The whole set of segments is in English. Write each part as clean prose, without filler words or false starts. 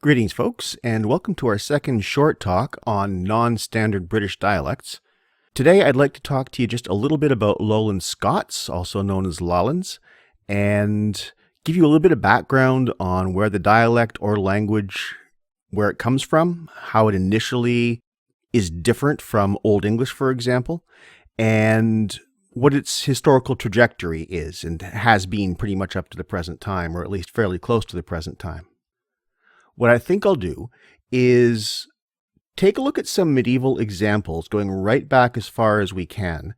Greetings, folks, and welcome to our second short talk on non-standard British dialects. Today, I'd like to talk to you just a little bit about Lowland Scots, also known as Lallans, and give you a little bit of background on where the dialect or language, where it comes from, how it initially is different from Old English, for example, and what its historical trajectory is and has been pretty much up to the present time, or at least fairly close to the present time. What I think I'll do is take a look at some medieval examples, going right back as far as we can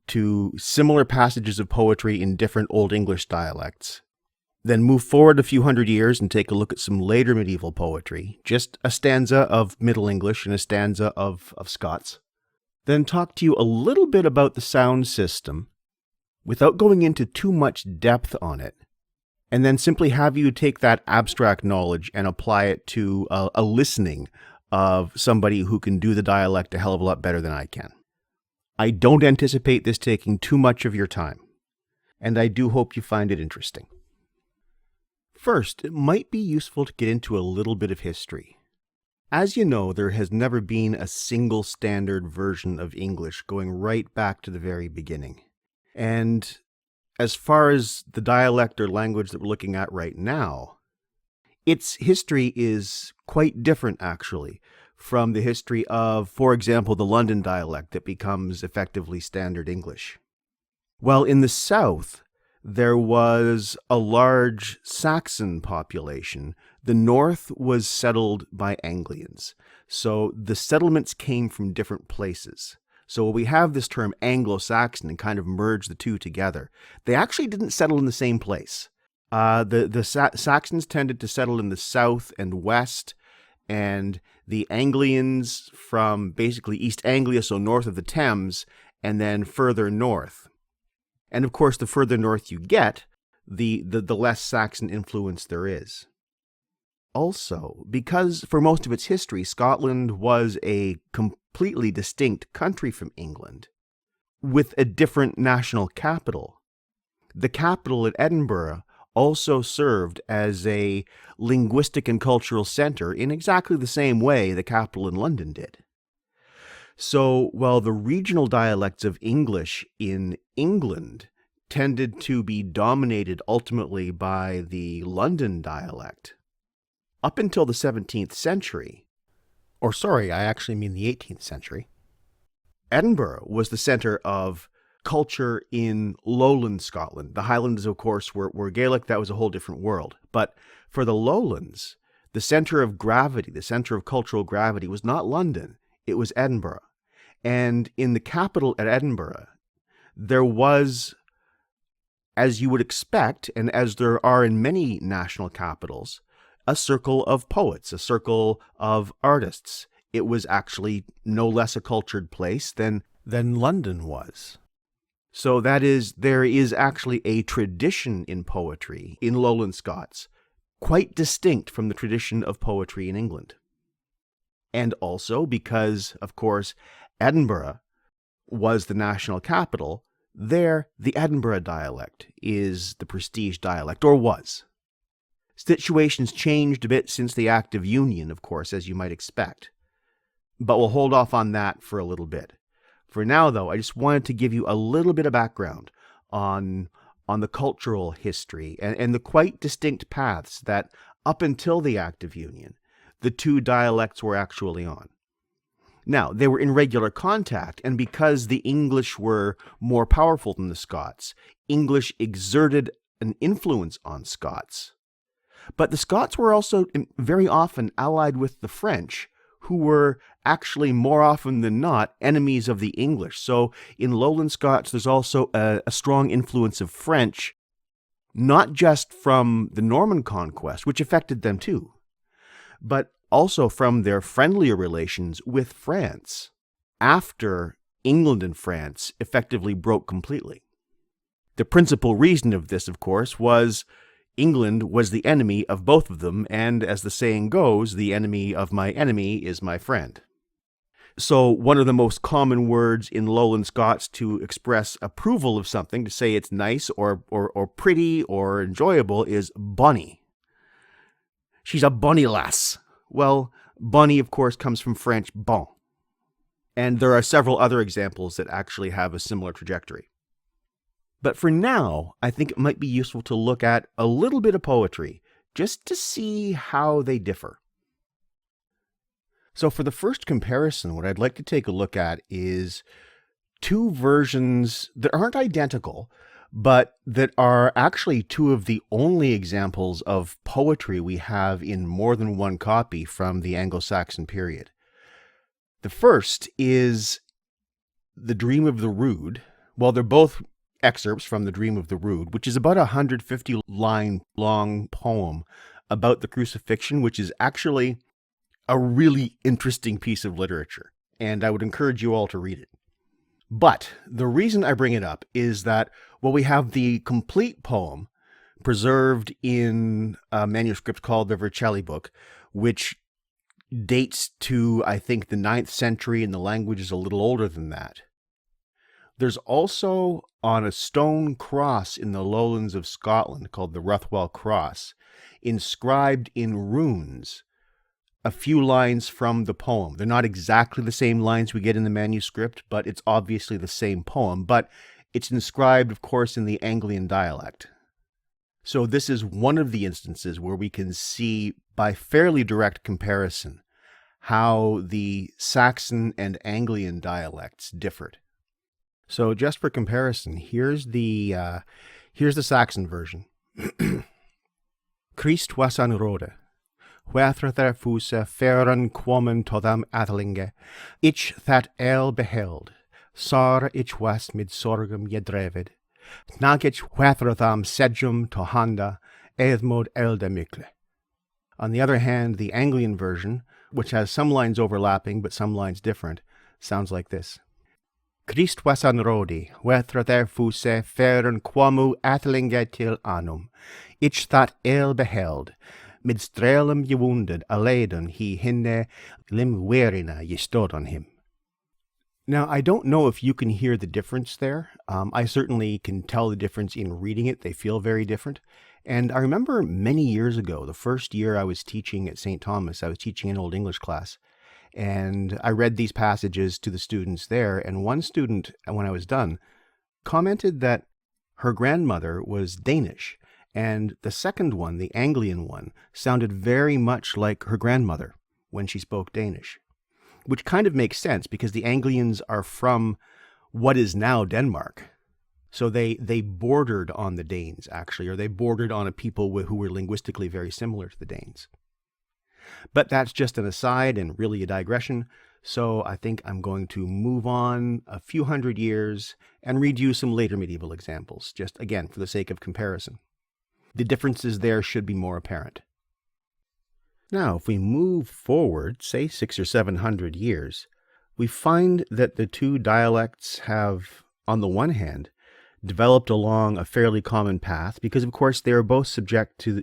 to similar passages of poetry in different Old English dialects. Then move forward a few hundred years and take a look at some later medieval poetry, just a stanza of Middle English and a stanza of Scots. Then talk to you a little bit about the sound system without going into too much depth on it. And then simply have you take that abstract knowledge and apply it to a listening of somebody who can do the dialect a hell of a lot better than I can. I don't anticipate this taking too much of your time, and I do hope you find it interesting. First, it might be useful to get into a little bit of history. As you know, there has never been a single standard version of English going right back to the very beginning. And as far as the dialect or language that we're looking at right now, its history is quite different, actually, from the history of, for example, the London dialect that becomes effectively standard English. While in the south, there was a large Saxon population, the north was settled by Anglians. So the settlements came from different places. So we have this term Anglo-Saxon and kind of merge the two together. They actually didn't settle in the same place. The Saxons tended to settle in the south and west, and the Anglians from basically East Anglia, so north of the Thames, and then further north. And of course, the further north you get, the less Saxon influence there is. Also, because for most of its history, Scotland was a completely distinct country from England, with a different national capital. The capital at Edinburgh also served as a linguistic and cultural center in exactly the same way the capital in London did. So, while the regional dialects of English in England tended to be dominated ultimately by the London dialect, up until the 17th century, I actually mean the 18th century, Edinburgh was the center of culture in Lowland Scotland. The Highlands, of course, were Gaelic. That was a whole different world. But for the Lowlands, the center of gravity, the center of cultural gravity was not London, it was Edinburgh. And in the capital at Edinburgh, there was, as you would expect, and as there are in many national capitals, a circle of poets, a circle of artists. It was actually no less a cultured place than London was. So there is actually a tradition in poetry in Lowland Scots, quite distinct from the tradition of poetry in England. And also because, of course, Edinburgh was the national capital, there the Edinburgh dialect is the prestige dialect, or was. Situations changed a bit since the Act of Union, of course, as you might expect. But we'll hold off on that for a little bit. For now, though, I just wanted to give you a little bit of background on the cultural history and the quite distinct paths that, up until the Act of Union, the two dialects were actually on. Now, they were in regular contact, and because the English were more powerful than the Scots, English exerted an influence on Scots. But the Scots were also very often allied with the French, who were actually more often than not enemies of the English. So in Lowland Scots, there's also a strong influence of French, not just from the Norman conquest, which affected them too, but also from their friendlier relations with France after England and France effectively broke completely. The principal reason of this, of course, was England was the enemy of both of them, and as the saying goes, the enemy of my enemy is my friend. So one of the most common words in Lowland Scots to express approval of something, to say it's nice or pretty or enjoyable, is bonny. She's a bonny lass. Well, bonny, of course, comes from French bon. And there are several other examples that actually have a similar trajectory. But for now, I think it might be useful to look at a little bit of poetry, just to see how they differ. So for the first comparison, what I'd like to take a look at is two versions that aren't identical, but that are actually two of the only examples of poetry we have in more than one copy from the Anglo-Saxon period. The first is The Dream of the Rood. Well, they're both excerpts from The Dream of the Rood, which is about a 150-line long poem about the crucifixion, which is actually a really interesting piece of literature, and I would encourage you all to read it. But the reason I bring it up is that, well, we have the complete poem preserved in a manuscript called the Vercelli Book, which dates to, I think, the 9th century, and the language is a little older than that. There's also, on a stone cross in the lowlands of Scotland called the Ruthwell Cross, inscribed in runes, a few lines from the poem. They're not exactly the same lines we get in the manuscript, but it's obviously the same poem, but it's inscribed, of course, in the Anglian dialect. So this is one of the instances where we can see, by fairly direct comparison, how the Saxon and Anglian dialects differed. So just for comparison, here's the Saxon version. Christ was an rode, whether there fuse fairen quomen todam athelinge, ich that el beheld, sar ich was mid sorgum jedrevid, nag ich whether tham sedjum tohanda, edmod elde mykle. On the other hand, the Anglian version, which has some lines overlapping but some lines different, sounds like this. Christ was an rodi, whether there fuse fairen quomu athelinge til anum, ich that el beheld, mid strelum ye wounded, aladen he hinde, lim wearina ye stod on him. Now, I don't know if you can hear the difference there. I certainly can tell the difference in reading it. They feel very different. And I remember many years ago, the first year I was teaching at St. Thomas, I was teaching an Old English class, and I read these passages to the students there, and one student, when I was done, commented that her grandmother was Danish, and the second one, the Anglian one, sounded very much like her grandmother when she spoke Danish, which kind of makes sense because the Anglians are from what is now Denmark. So they bordered on the Danes, actually, or they bordered on a people who were linguistically very similar to the Danes. But that's just an aside and really a digression, so I think I'm going to move on a few hundred years and read you some later medieval examples, just again for the sake of comparison. The differences there should be more apparent. Now, if we move forward, say 600 or 700 years, we find that the two dialects have, on the one hand, developed along a fairly common path because, of course, they were both subject to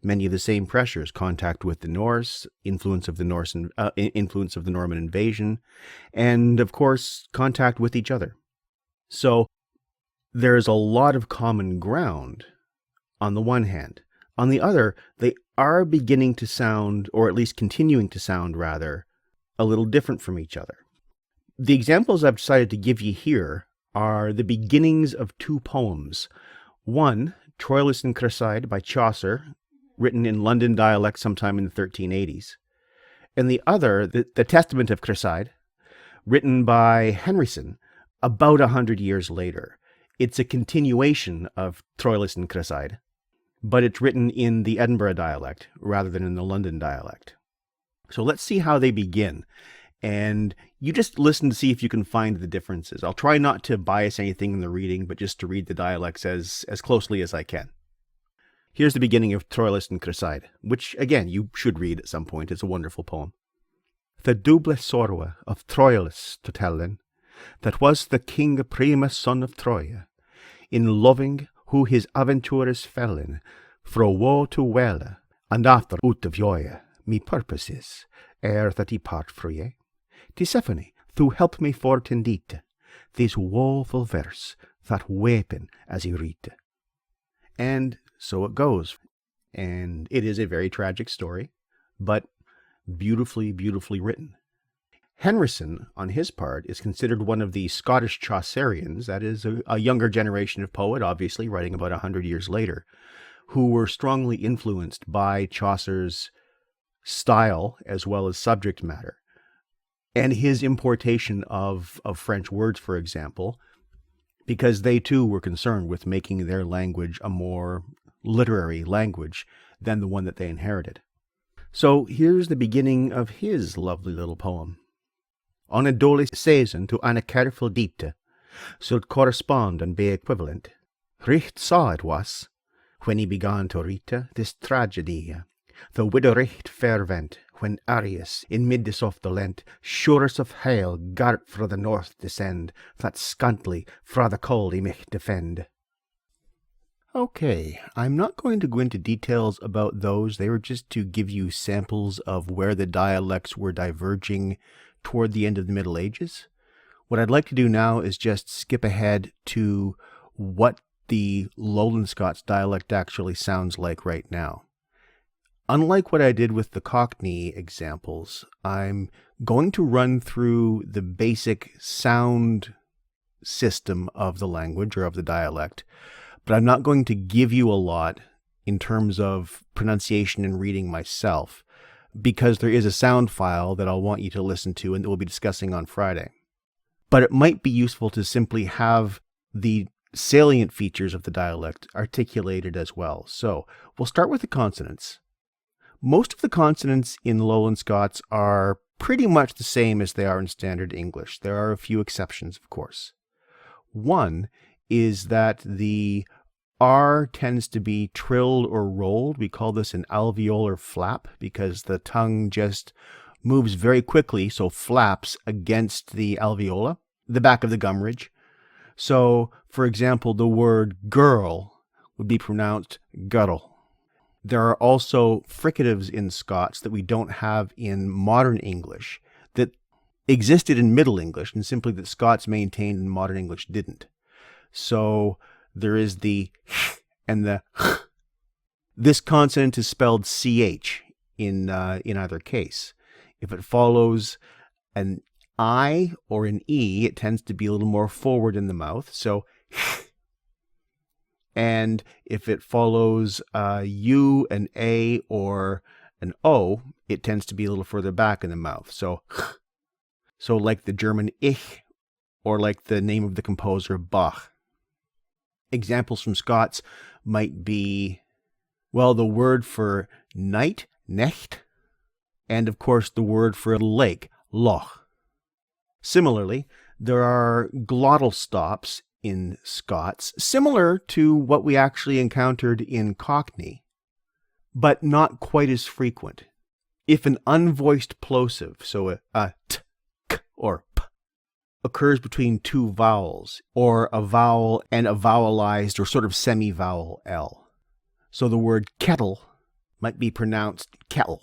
many of the same pressures: contact with the Norse, influence of the Norman invasion, and, of course, contact with each other. So there's a lot of common ground on the one hand. On the other, they are beginning to sound, or at least continuing to sound rather, a little different from each other. The examples I've decided to give you here are the beginnings of two poems. One, Troilus and Cresside by Chaucer, written in London dialect sometime in the 1380s. And the other, the Testament of Cresside, written by Henryson about 100 years later. It's a continuation of Troilus and Cresside, but it's written in the Edinburgh dialect rather than in the London dialect. So let's see how they begin. And you just listen to see if you can find the differences. I'll try not to bias anything in the reading, but just to read the dialects as closely as I can. Here's the beginning of Troilus and Cresside, which, again, you should read at some point. It's a wonderful poem. The double sorrow of Troilus to tellen, that was the king primus son of Troia, in loving who his aventures fell in, fro woe to welle, and after out of joy, me purpose is, ere that he part free. Tisiphone, thou help me fort indeed, these woeful verse, that weeping as he read. And so it goes. and it is a very tragic story, but beautifully, beautifully written. Henryson, on his part, is considered one of the Scottish Chaucerians, that is, a younger generation of poet, obviously, writing about 100 years later, who were strongly influenced by Chaucer's style as well as subject matter. And his importation of French words, for example, because they too were concerned with making their language a more literary language than the one that they inherited. So here's the beginning of his lovely little poem. On a dole season to an a careful dite, should correspond and be equivalent. Richt saw it was, when he began to write this tragedy, the widow richt fervent, when Arius, in midst of the Lent, shores of hail gart fra the north descend, that scantly fra the cold he might defend. Okay, I'm not going to go into details about those. They were just to give you samples of where the dialects were diverging toward the end of the Middle Ages. What I'd like to do now is just skip ahead to what the Lowland Scots dialect actually sounds like right now. Unlike what I did with the Cockney examples, I'm going to run through the basic sound system of the language or of the dialect, but I'm not going to give you a lot in terms of pronunciation and reading myself, because there is a sound file that I'll want you to listen to and that we'll be discussing on Friday. But it might be useful to simply have the salient features of the dialect articulated as well. So we'll start with the consonants. Most of the consonants in Lowland Scots are pretty much the same as they are in Standard English. There are a few exceptions, of course. One is that the R tends to be trilled or rolled. We call this an alveolar flap because the tongue just moves very quickly, so flaps against the alveola, the back of the gum ridge. So, for example, the word girl would be pronounced gurl. There are also fricatives in Scots that we don't have in modern English that existed in Middle English, and simply that Scots maintained and modern English didn't. So there is the h and the h. This consonant is spelled ch in either case. If it follows an I or an E, it tends to be a little more forward in the mouth, so h. And if it follows U, an A, or an O, it tends to be a little further back in the mouth, so h. So like the German ich, or like the name of the composer Bach. Examples from Scots might be, well, the word for night, necht, and of course the word for lake, loch. Similarly, there are glottal stops in Scots, similar to what we actually encountered in Cockney, but not quite as frequent. If an unvoiced plosive, so a t, k, or p, occurs between two vowels, or a vowel and a vowelized or sort of semi-vowel L. So the word kettle might be pronounced kettle.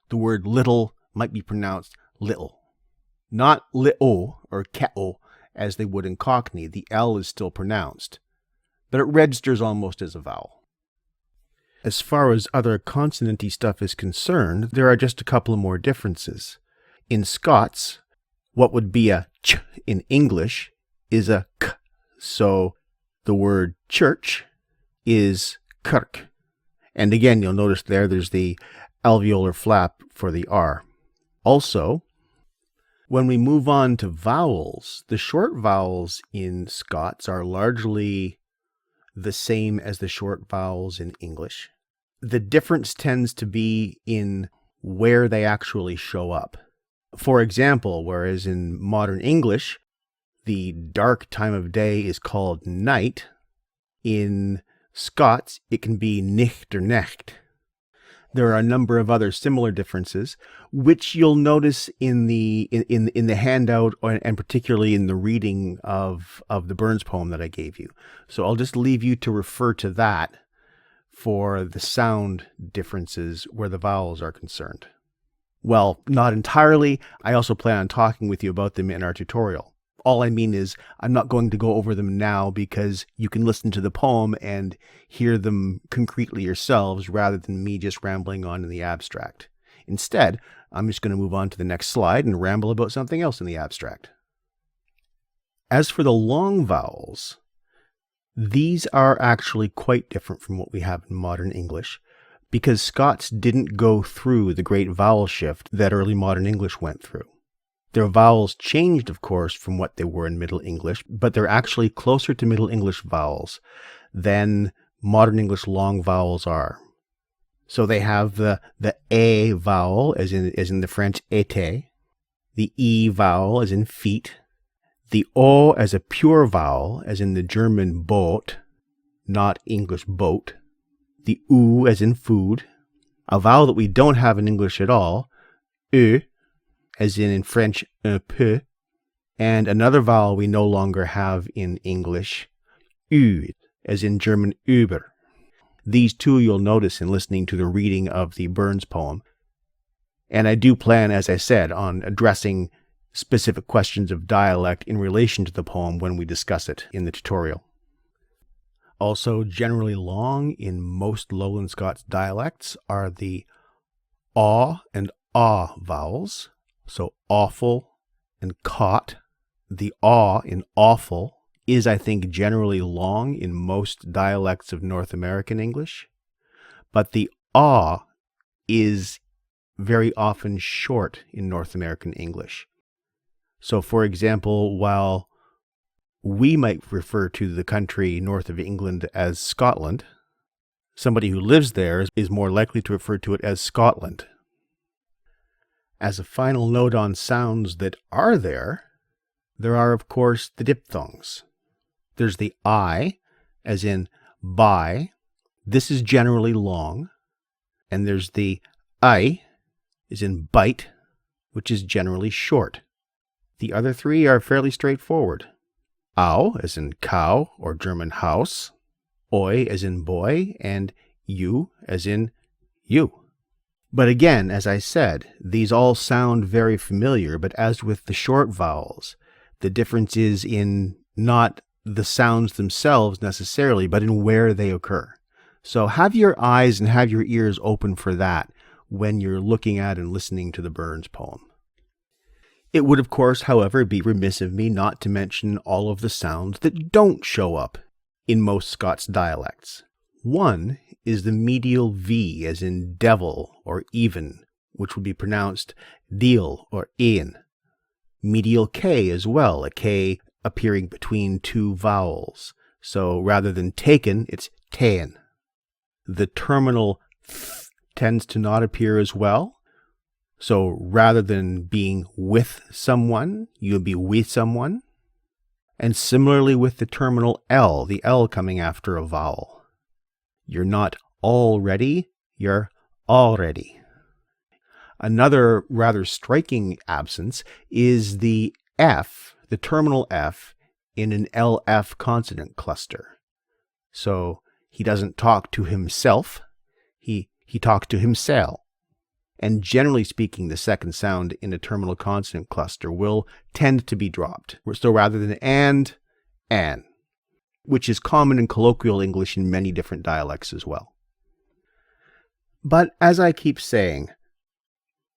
The word little might be pronounced little. Not little or kettle as they would in Cockney. The L is still pronounced, but it registers almost as a vowel. As far as other consonant-y stuff is concerned, there are just a couple of more differences. In Scots, what would be a ch in English is a k. So the word church is kirk. And again, you'll notice there's the alveolar flap for the R. Also, when we move on to vowels, the short vowels in Scots are largely the same as the short vowels in English. The difference tends to be in where they actually show up. For example, whereas in modern English, the dark time of day is called night, in Scots, it can be nicht or necht. There are a number of other similar differences, which you'll notice in the handout, and particularly in the reading of the Burns poem that I gave you. So I'll just leave you to refer to that for the sound differences where the vowels are concerned. Well, not entirely. I also plan on talking with you about them in our tutorial. all I mean is I'm not going to go over them now because you can listen to the poem and hear them concretely yourselves rather than me just rambling on in the abstract. Instead, I'm just going to move on to the next slide and ramble about something else in the abstract. As for the long vowels, these are actually quite different from what we have in modern English, because Scots didn't go through the great vowel shift that early modern English went through. Their vowels changed, of course, from what they were in Middle English, but they're actually closer to Middle English vowels than modern English long vowels are. So they have the A vowel, as in the French été, the E vowel, as in feet, the O as a pure vowel, as in the German Boot, not English boat, the U as in food, a vowel that we don't have in English at all, E, as in French un peu, and another vowel we no longer have in English, U, as in German über. These two you'll notice in listening to the reading of the Burns poem. And I do plan, as I said, on addressing specific questions of dialect in relation to the poem when we discuss it in the tutorial. Also, generally long in most Lowland Scots dialects are the aw and ah vowels. So awful and caught. The aw in awful is, I think, generally long in most dialects of North American English, but the ah is very often short in North American English. So, for example, while we might refer to the country north of England as Scotland, somebody who lives there is more likely to refer to it as Scotland. As a final note on sounds that are there are, of course, the diphthongs. There's the I, as in by. This is generally long. And there's the I, as in bite, which is generally short. The other three are fairly straightforward. Au, as in cow, or German house. Oi, as in boy, and you, as in you. But again, as I said, these all sound very familiar, but as with the short vowels, the difference is in not the sounds themselves necessarily, but in where they occur. So have your eyes and have your ears open for that when you're looking at and listening to the Burns poem. It would, of course, however, be remiss of me not to mention all of the sounds that don't show up in most Scots dialects. One is the medial V, as in devil or even, which would be pronounced deal or ean. Medial K as well, a K appearing between two vowels. So rather than taken, it's ta'en. The terminal th tends to not appear as well. So rather than being with someone, you would be with someone. And similarly with the terminal L, the L coming after a vowel. You're not already, you're already. Another rather striking absence is the F, the terminal F, in an LF consonant cluster. So he doesn't talk to himself, he talks to himself. And generally speaking, the second sound in a terminal consonant cluster will tend to be dropped. So rather than and, an, which is common in colloquial English in many different dialects as well. But as I keep saying,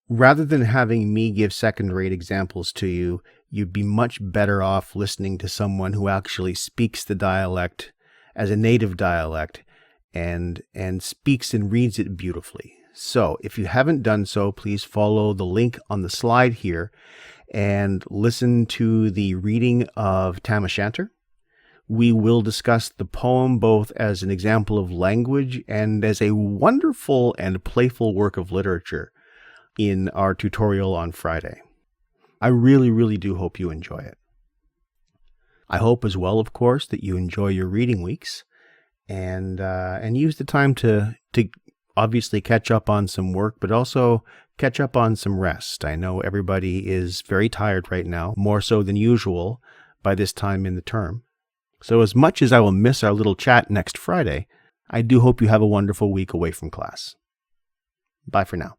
rather than having me give second-rate examples to you, you'd be much better off listening to someone who actually speaks the dialect as a native dialect and speaks and reads it beautifully. So if you haven't done so, please follow the link on the slide here and listen to the reading of Tamashanter. We will discuss the poem both as an example of language and as a wonderful and playful work of literature in our tutorial on Friday. I really, really do hope you enjoy it. I hope as well, of course, that you enjoy your reading weeks and use the time to obviously catch up on some work, but also catch up on some rest. I know everybody is very tired right now, more so than usual by this time in the term. So as much as I will miss our little chat next Friday, I do hope you have a wonderful week away from class. Bye for now.